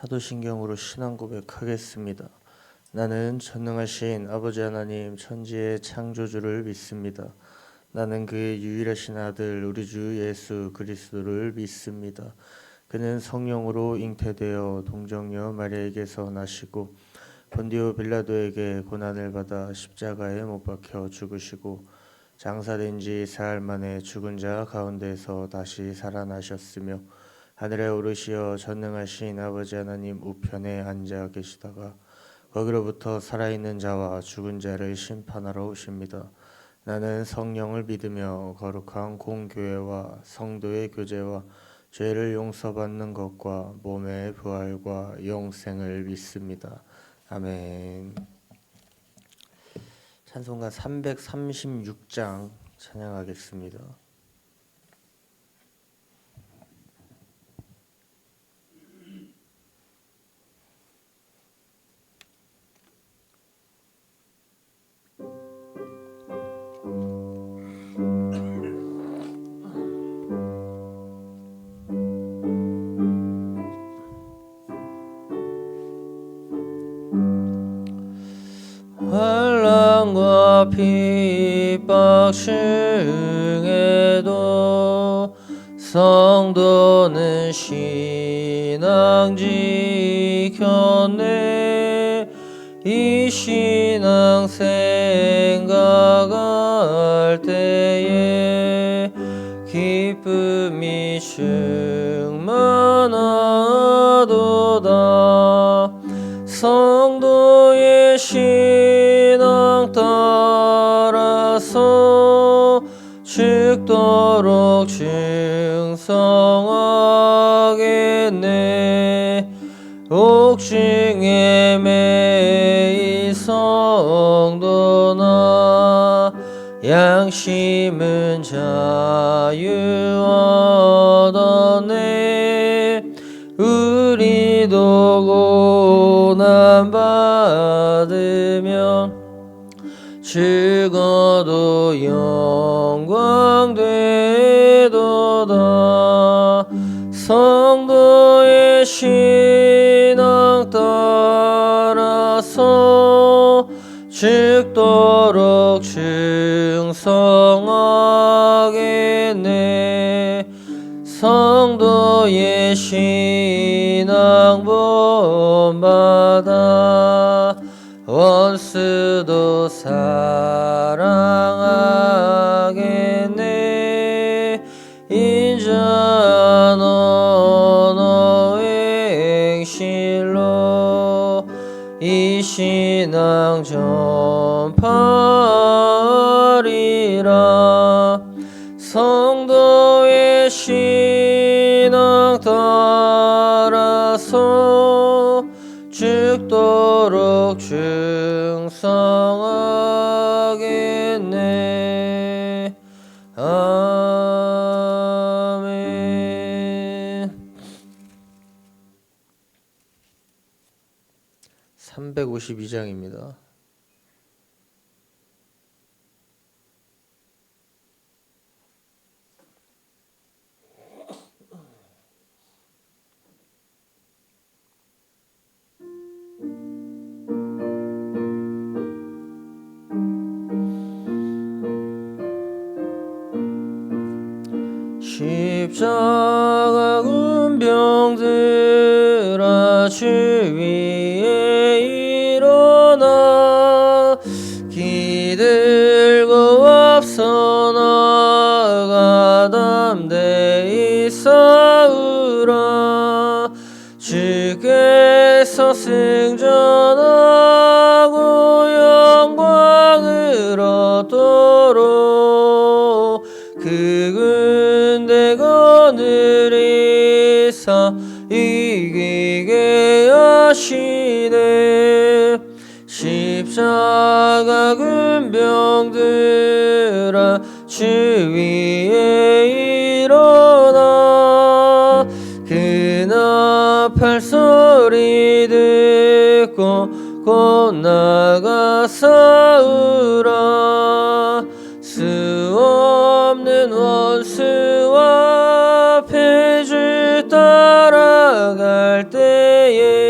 사도신경으로 신앙 고백하겠습니다. 나는 전능하신 아버지 하나님 천지의 창조주를 믿습니다. 나는 그의 유일하신 아들 우리 주 예수 그리스도를 믿습니다. 그는 성령으로 잉태되어 동정녀 마리아에게서 나시고 본디오 빌라도에게 고난을 받아 십자가에 못 박혀 죽으시고 장사된 지 사흘 만에 죽은 자 가운데서 다시 살아나셨으며 하늘에 오르시어 전능하신 아버지 하나님 우편에 앉아 계시다가 거기로부터 살아있는 자와 죽은 자를 심판하러 오십니다. 나는 성령을 믿으며 거룩한 공교회와 성도의 교제와 죄를 용서받는 것과 몸의 부활과 영생을 믿습니다. 아멘. 찬송가 336장 찬양하겠습니다. 환난과 핍박 중에도 성도는 신앙 지켰네. 이 신앙 생각할 때에 기쁨이 충만하도다. 성도의 신앙 따라서 죽도록 충성하겠네. 옥중에 매인 성도나 양심은 자유 얻었네. 우리도 고난 받으면 죽어도 영광 되도다. 성도의 신앙 따라서 죽도록 충성하겠네. 성도의 신앙 본받아 원수도 사랑하겠네. 인자한 언어의 행실로 이 신앙 전파하리라. 성도의 신앙 따라서 죽도록 충성하겠네. 아멘. 352장입니다. 십자가 군병들아 주 위에 일어나 기들고 앞서 나가 담대히 싸우라. 주께서 승전하고 영광을 얻도록 그 군대 거느리사 이기게 하시네. 십자가 군병들아 주 위에 일어나 그 나팔 소리 듣고 곧 나가 싸우라. 수 없는 원수와 앞에 주 따라갈 때에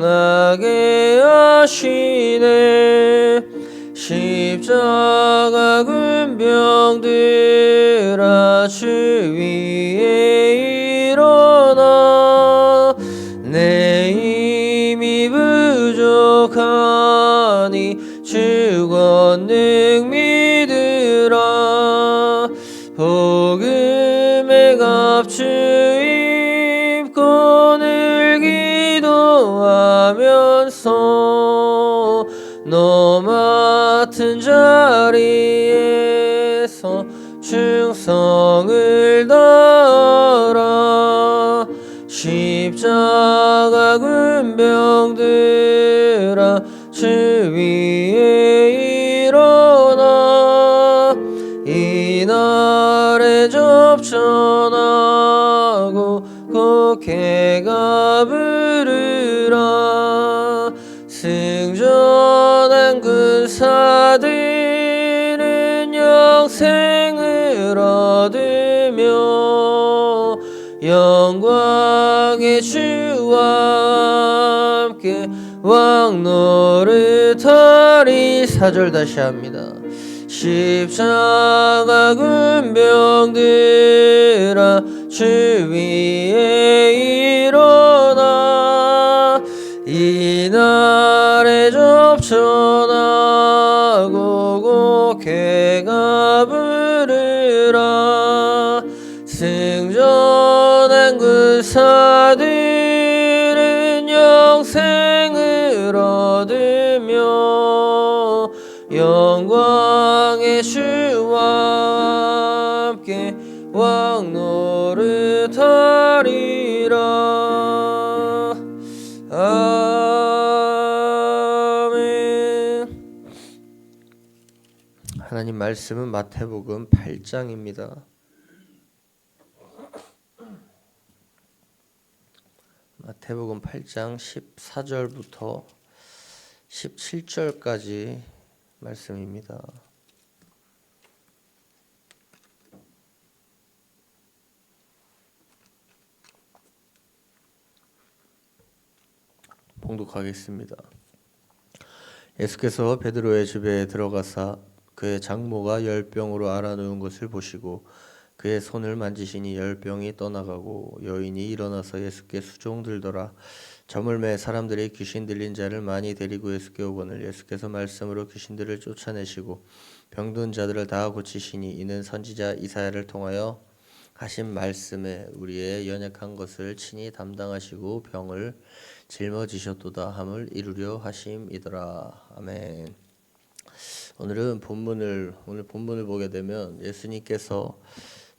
당하게 하시네. 십자가 군병들아 주 위에 일어나. 내 힘이 부족하니 주 권능 믿으라. 복음의 값주 입고 늘 기도하면서 너 맡은 자리에서 충성을 다하라. 십자가 군병들아 주 위에 일어나. 이날에 접전하고 곡해가 부르라. 승전한 군사들은 영생을 얻으며 영광의 주와 함께 왕노릇하리. 4절 다시 합니다. 십자가 군병들아 주 위에 일어나. 이날에 접전하고 곡해가 부르라. 승전한 군사들은 영생을 얻으며 영광의 주와 함께 왕노릇하리라. 아멘. 하나님 말씀은 마태복음 8장입니다. 마태복음 8장 14절부터 17절까지 말씀입니다. 봉독하겠습니다. 예수께서 베드로의 집에 들어가사 그의 장모가 열병으로 앓아누운 것을 보시고 그의 손을 만지시니 열병이 떠나가고 여인이 일어나서 예수께 수종들더라. 저물매 사람들이 귀신 들린 자를 많이 데리고 예수께 오거늘 예수께서 말씀으로 귀신들을 쫓아내시고 병든 자들을 다 고치시니 이는 선지자 이사야를 통하여 하신 말씀에 우리의 연약한 것을 친히 담당하시고 병을 짊어지셨도다 함을 이루려 하심이더라. 아멘. 오늘 본문을 보게 되면 예수님께서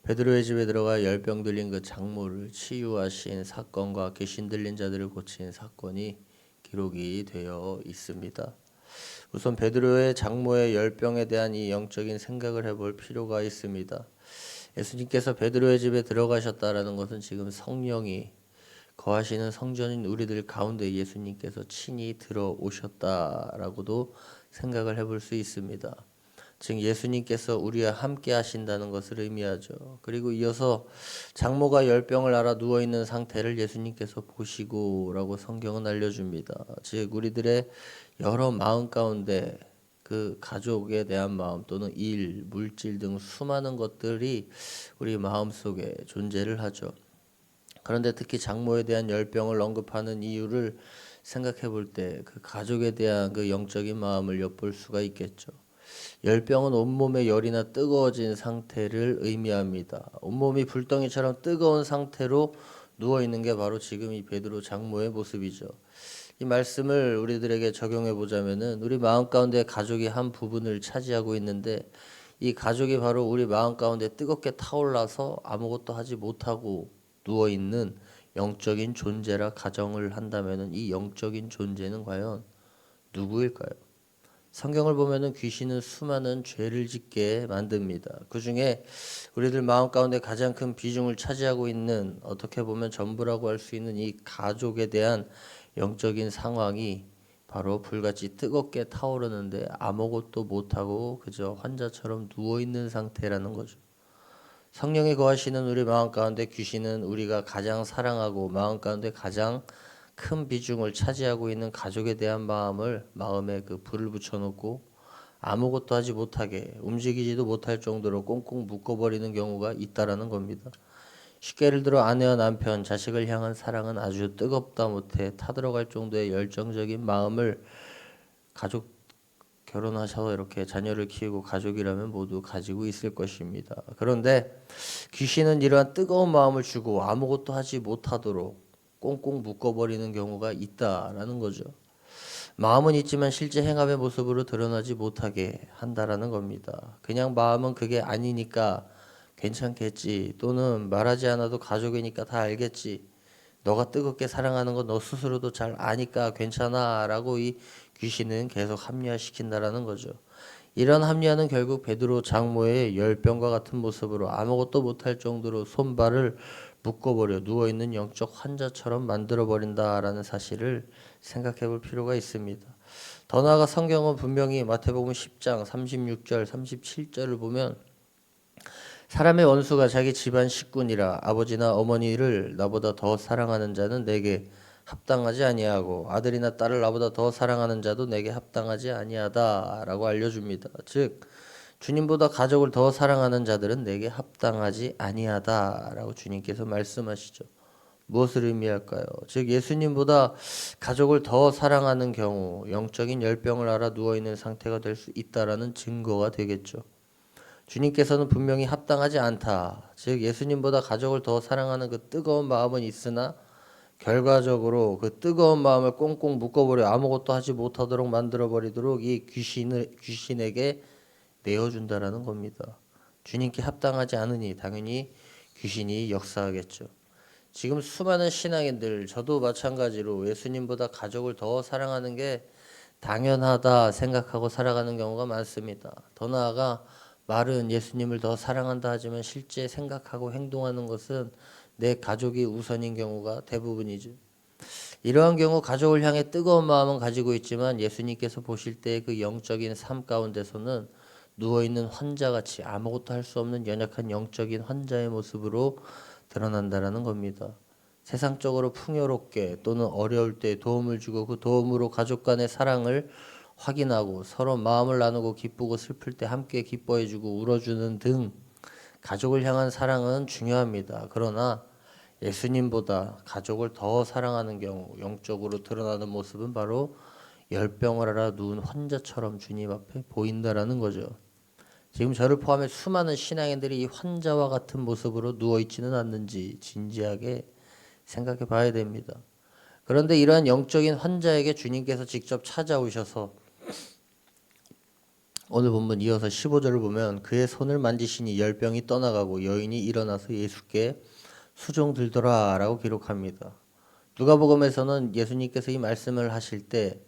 베드로의 집에 들어가 열병 들린 그 장모를 치유하신 사건과 귀신 들린 자들을 고친 사건이 기록이 되어 있습니다. 우선 베드로의 장모의 열병에 대한 이 영적인 생각을 해볼 필요가 있습니다. 예수님께서 베드로의 집에 들어가셨다라는 것은 지금 성령이 거하시는 성전인 우리들 가운데 예수님께서 친히 들어오셨다라고도 생각을 해볼 수 있습니다. 즉 예수님께서 우리와 함께 하신다는 것을 의미하죠. 그리고 이어서 장모가 열병을 앓아 누워있는 상태를 예수님께서 보시고 라고 성경은 알려줍니다. 즉 우리들의 여러 마음 가운데 그 가족에 대한 마음 또는 일, 물질 등 수많은 것들이 우리 마음속에 존재를 하죠. 그런데 특히 장모에 대한 열병을 언급하는 이유를 생각해 볼 때 그 가족에 대한 그 영적인 마음을 엿볼 수가 있겠죠. 열병은 온몸의 열이나 뜨거워진 상태를 의미합니다. 온몸이 불덩이처럼 뜨거운 상태로 누워있는 게 바로 지금 이 베드로 장모의 모습이죠. 이 말씀을 우리들에게 적용해 보자면은 우리 마음 가운데 가족이 한 부분을 차지하고 있는데 이 가족이 바로 우리 마음 가운데 뜨겁게 타올라서 아무것도 하지 못하고 누워있는 영적인 존재라 가정을 한다면은 이 영적인 존재는 과연 누구일까요? 성경을 보면은 귀신은 수많은 죄를 짓게 만듭니다. 그 중에 우리들 마음 가운데 가장 큰 비중을 차지하고 있는 어떻게 보면 전부라고 할 수 있는 이 가족에 대한 영적인 상황이 바로 불같이 뜨겁게 타오르는데 아무것도 못하고 그저 환자처럼 누워있는 상태라는 거죠. 성령이 거하시는 우리 마음 가운데 귀신은 우리가 가장 사랑하고 마음 가운데 가장 큰 비중을 차지하고 있는 가족에 대한 마음에 그 불을 붙여놓고 아무것도 하지 못하게 움직이지도 못할 정도로 꽁꽁 묶어버리는 경우가 있다라는 겁니다. 쉽게 예를 들어 아내와 남편, 자식을 향한 사랑은 아주 뜨겁다 못해 타들어갈 정도의 열정적인 마음을 가족 결혼하셔서 이렇게 자녀를 키우고 가족이라면 모두 가지고 있을 것입니다. 그런데 귀신은 이러한 뜨거운 마음을 주고 아무것도 하지 못하도록 꽁꽁 묶어버리는 경우가 있다라는 거죠. 마음은 있지만 실제 행함의 모습으로 드러나지 못하게 한다라는 겁니다. 그냥 마음은 그게 아니니까 괜찮겠지, 또는 말하지 않아도 가족이니까 다 알겠지, 너가 뜨겁게 사랑하는 거 너 스스로도 잘 아니까 괜찮아 라고 이 귀신은 계속 합리화시킨다라는 거죠. 이런 합리화는 결국 베드로 장모의 열병과 같은 모습으로 아무것도 못할 정도로 손발을 묶어버려 누워있는 영적 환자처럼 만들어버린다라는 사실을 생각해 볼 필요가 있습니다. 더 나아가 성경은 분명히 마태복음 10장 36절 37절을 보면 사람의 원수가 자기 집안 식구니라 아버지나 어머니를 나보다 더 사랑하는 자는 내게 합당하지 아니하고 아들이나 딸을 나보다 더 사랑하는 자도 내게 합당하지 아니하다라고 알려줍니다. 즉 주님보다 가족을 더 사랑하는 자들은 내게 합당하지 아니하다라고 주님께서 말씀하시죠. 무엇을 의미할까요? 즉 예수님보다 가족을 더 사랑하는 경우 영적인 열병을 앓아 누워있는 상태가 될 수 있다라는 증거가 되겠죠. 주님께서는 분명히 합당하지 않다, 즉 예수님보다 가족을 더 사랑하는 그 뜨거운 마음은 있으나 결과적으로 그 뜨거운 마음을 꽁꽁 묶어버려 아무것도 하지 못하도록 만들어버리도록 이 귀신에게 내어준다라는 겁니다. 주님께 합당하지 않으니 당연히 귀신이 역사하겠죠. 지금 수많은 신앙인들, 저도 마찬가지로 예수님보다 가족을 더 사랑하는 게 당연하다 생각하고 살아가는 경우가 많습니다. 더 나아가 말은 예수님을 더 사랑한다 하지만 실제 생각하고 행동하는 것은 내 가족이 우선인 경우가 대부분이죠. 이러한 경우 가족을 향해 뜨거운 마음은 가지고 있지만 예수님께서 보실 때 그 영적인 삶 가운데서는 누워있는 환자같이 아무것도 할 수 없는 연약한 영적인 환자의 모습으로 드러난다라는 겁니다. 세상적으로 풍요롭게 또는 어려울 때 도움을 주고 그 도움으로 가족 간의 사랑을 확인하고 서로 마음을 나누고 기쁘고 슬플 때 함께 기뻐해주고 울어주는 등 가족을 향한 사랑은 중요합니다. 그러나 예수님보다 가족을 더 사랑하는 경우 영적으로 드러나는 모습은 바로 열병을 앓아 누운 환자처럼 주님 앞에 보인다라는 거죠. 지금 저를 포함해 수많은 신앙인들이 이 환자와 같은 모습으로 누워있지는 않는지 진지하게 생각해 봐야 됩니다. 그런데 이러한 영적인 환자에게 주님께서 직접 찾아오셔서 오늘 본문 이어서 15절을 보면 그의 손을 만지시니 열병이 떠나가고 여인이 일어나서 예수께 수종들더라 라고 기록합니다. 누가복음에서는 예수님께서 이 말씀을 하실 때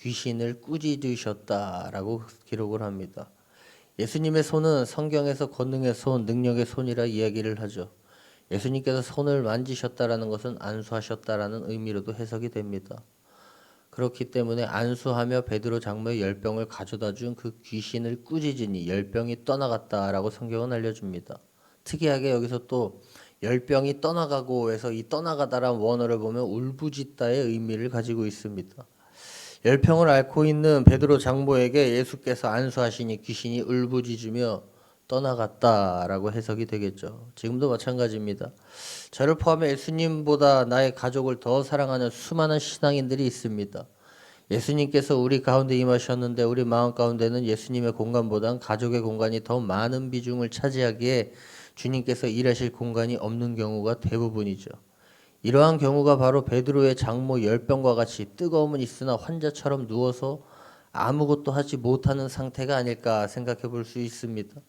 귀신을 꾸짖으셨다라고 기록을 합니다. 예수님의 손은 성경에서 권능의 손, 능력의 손이라 이야기를 하죠. 예수님께서 손을 만지셨다라는 것은 안수하셨다라는 의미로도 해석이 됩니다. 그렇기 때문에 안수하며 베드로 장모의 열병을 가져다 준 그 귀신을 꾸짖으니 열병이 떠나갔다라고 성경은 알려줍니다. 특이하게 여기서 또 열병이 떠나가고 해서 이 떠나가다라는 원어를 보면 울부짖다의 의미를 가지고 있습니다. 열병을 앓고 있는 베드로 장모에게 예수께서 안수하시니 귀신이 울부짖으며 떠나갔다라고 해석이 되겠죠. 지금도 마찬가지입니다. 저를 포함해 예수님보다 나의 가족을 더 사랑하는 수많은 신앙인들이 있습니다. 예수님께서 우리 가운데 임하셨는데 우리 마음 가운데는 예수님의 공간보단 가족의 공간이 더 많은 비중을 차지하기에 주님께서 일하실 공간이 없는 경우가 대부분이죠. 이러한 경우가 바로 베드로의 장모 열병과 같이 뜨거움은 있으나 환자처럼 누워서 아무것도 하지 못하는 상태가 아닐까 생각해 볼 수 있습니다.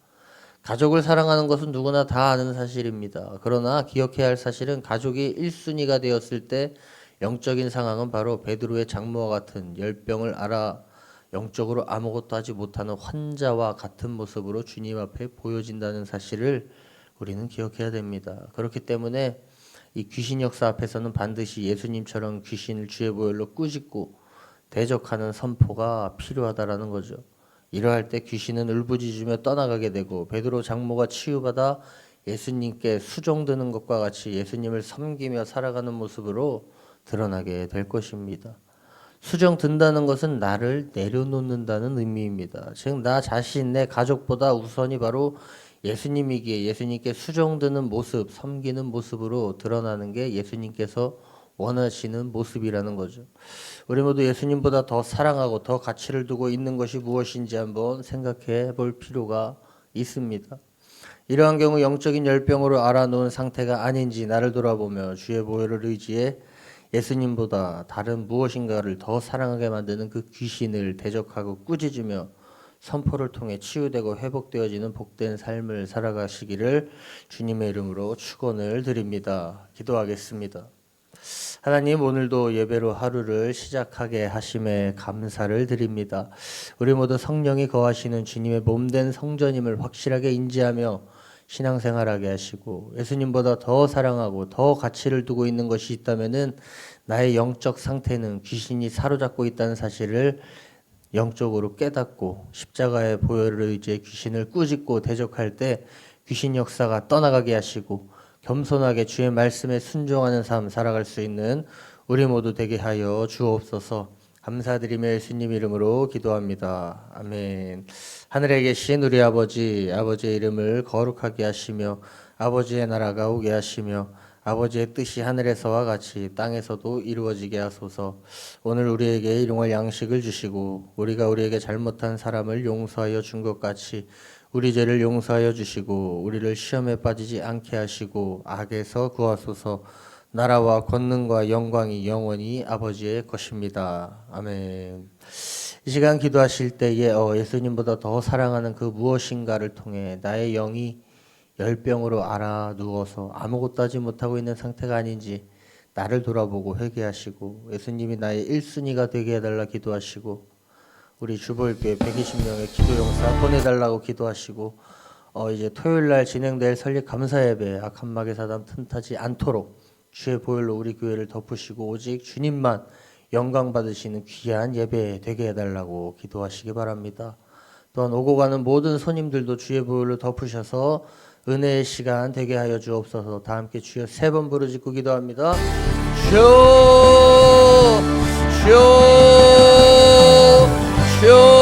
가족을 사랑하는 것은 누구나 다 아는 사실입니다. 그러나 기억해야 할 사실은 가족이 1순위가 되었을 때 영적인 상황은 바로 베드로의 장모와 같은 열병을 앓아 영적으로 아무것도 하지 못하는 환자와 같은 모습으로 주님 앞에 보여진다는 사실을 우리는 기억해야 됩니다. 그렇기 때문에 이 귀신 역사 앞에서는 반드시 예수님처럼 귀신을 주의 보혈로 꾸짖고 대적하는 선포가 필요하다라는 거죠. 이러할 때 귀신은 울부짖으며 떠나가게 되고 베드로 장모가 치유받아 예수님께 수종드는 것과 같이 예수님을 섬기며 살아가는 모습으로 드러나게 될 것입니다. 수정 든다는 것은 나를 내려놓는다는 의미입니다. 즉 나 자신, 내 가족보다 우선이 바로 예수님이기에 예수님께 수정드는 모습, 섬기는 모습으로 드러나는 게 예수님께서 원하시는 모습이라는 거죠. 우리 모두 예수님보다 더 사랑하고 더 가치를 두고 있는 것이 무엇인지 한번 생각해 볼 필요가 있습니다. 이러한 경우 영적인 열병으로 알아놓은 상태가 아닌지 나를 돌아보며 주의 보혈을 의지해 예수님보다 다른 무엇인가를 더 사랑하게 만드는 그 귀신을 대적하고 꾸짖으며 선포를 통해 치유되고 회복되어지는 복된 삶을 살아가시기를 주님의 이름으로 축원을 드립니다. 기도하겠습니다. 하나님, 오늘도 예배로 하루를 시작하게 하심에 감사를 드립니다. 우리 모두 성령이 거하시는 주님의 몸된 성전임을 확실하게 인지하며 신앙생활하게 하시고 예수님보다 더 사랑하고 더 가치를 두고 있는 것이 있다면은 나의 영적 상태는 귀신이 사로잡고 있다는 사실을 영적으로 깨닫고 십자가의 보혈을 의지해 귀신을 꾸짖고 대적할 때 귀신 역사가 떠나가게 하시고 겸손하게 주의 말씀에 순종하는 삶 살아갈 수 있는 우리 모두 되게 하여 주옵소서. 감사드리며 예수님 이름으로 기도합니다. 아멘. 하늘에 계신 우리 아버지, 아버지의 이름을 거룩하게 하시며 아버지의 나라가 오게 하시며 아버지의 뜻이 하늘에서와 같이 땅에서도 이루어지게 하소서. 오늘 우리에게 일용할 양식을 주시고 우리가 우리에게 잘못한 사람을 용서하여 준 것 같이 우리 죄를 용서하여 주시고 우리를 시험에 빠지지 않게 하시고 악에서 구하소서. 나라와 권능과 영광이 영원히 아버지의 것입니다. 아멘. 이 시간 기도하실 때에 예수님보다 더 사랑하는 그 무엇인가를 통해 나의 영이 열병으로 알아 누워서 아무것도 하지 못하고 있는 상태가 아닌지 나를 돌아보고 회개하시고 예수님이 나의 1순위가 되게 해달라 기도하시고 우리 주보일교회 120명의 기도용사 보내달라고 기도하시고 이제 토요일날 진행될 설립 감사예배 악한 마귀 사단 틈타지 않도록 주의 보혈로 우리 교회를 덮으시고 오직 주님만 영광 받으시는 귀한 예배 되게 해달라고 기도하시기 바랍니다. 또한 오고 가는 모든 손님들도 주의 보혈로 덮으셔서 은혜의 시간 되게 하여 주옵소서. 다 함께 주여 3번 부르짖고 기도합니다. 주여 주여 주여